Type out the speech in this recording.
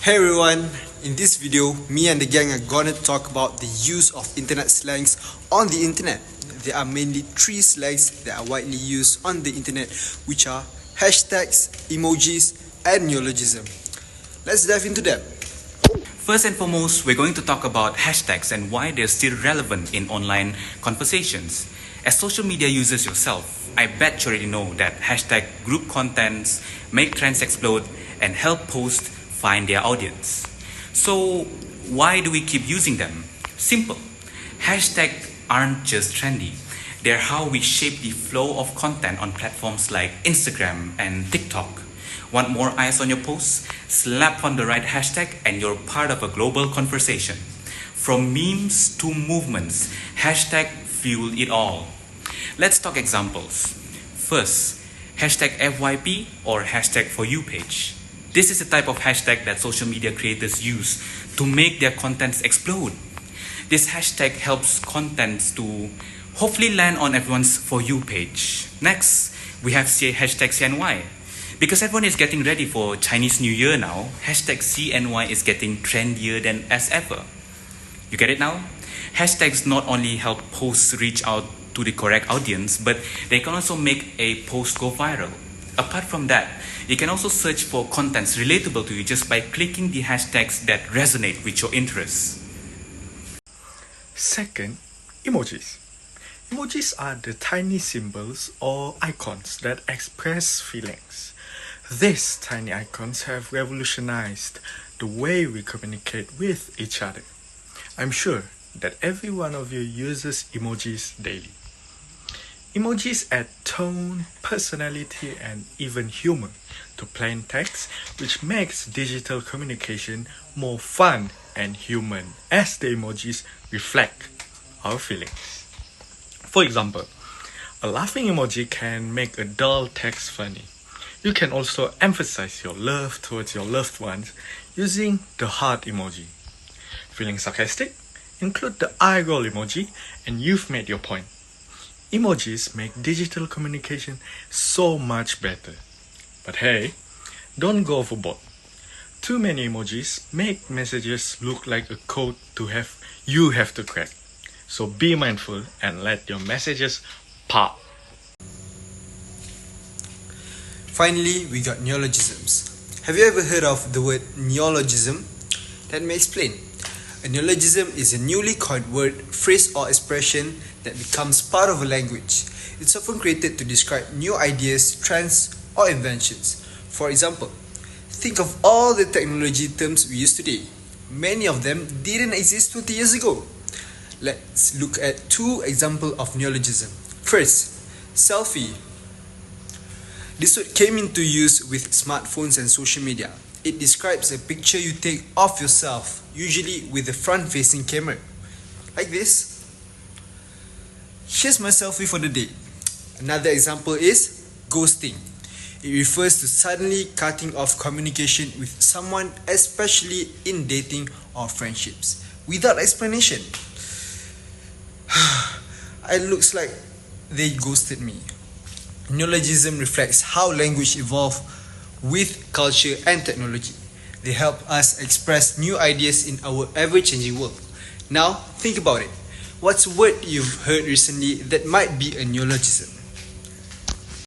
Hey everyone, in this video, me and the gang are gonna talk about the use of internet slangs on the internet. There are mainly three slangs that are widely used on the internet, which are hashtags, emojis, and neologism. Let's dive into them. First and foremost, we're going to talk about hashtags and why they're still relevant in online conversations. As social media users yourself, I bet you already know that hashtag group contents make trends explode and help posts find their audience. So why do we keep using them? Simple. Hashtags aren't just trendy. They're how we shape the flow of content on platforms like Instagram and TikTok. Want more eyes on your posts? Slap on the right hashtag and you're part of a global conversation. From memes to movements, hashtag fuel it all. Let's talk examples. First, hashtag FYP or hashtag for you page. This is the type of hashtag that social media creators use to make their contents explode. This hashtag helps contents to hopefully land on everyone's For You page. Next, we have hashtag CNY. Because everyone is getting ready for Chinese New Year now, hashtag CNY is getting trendier than as ever. You get it now? Hashtags not only help posts reach out to the correct audience, but they can also make a post go viral. Apart from that, you can also search for contents relatable to you just by clicking the hashtags that resonate with your interests. Second, emojis. Emojis are the tiny symbols or icons that express feelings. These tiny icons have revolutionized the way we communicate with each other. I'm sure that every one of you uses emojis daily. Emojis add tone, personality, and even humor to plain text, which makes digital communication more fun and human as the emojis reflect our feelings. For example, a laughing emoji can make a dull text funny. You can also emphasize your love towards your loved ones using the heart emoji. Feeling sarcastic? Include the eye roll emoji and you've made your point. Emojis make digital communication so much better. But hey, don't go overboard. Too many emojis make messages look like a code you have to crack. So be mindful and let your messages pop. Finally, we got neologisms. Have you ever heard of the word neologism? Let me explain. A neologism is a newly coined word, phrase, or expression that becomes part of a language. It's often created to describe new ideas, trends, or inventions. For example, think of all the technology terms we use today. Many of them didn't exist 20 years ago. Let's look at two examples of neologism. First, selfie. This word came into use with smartphones and social media. It describes a picture you take of yourself, usually with a front-facing camera. Like this. Here's my selfie for the day. Another example is ghosting. It refers to suddenly cutting off communication with someone, especially in dating or friendships, without explanation. It looks like they ghosted me. Neologism reflects how language evolved with culture and technology. They help us express new ideas in our ever-changing world. Now, think about it. What's a word you've heard recently that might be a neologism?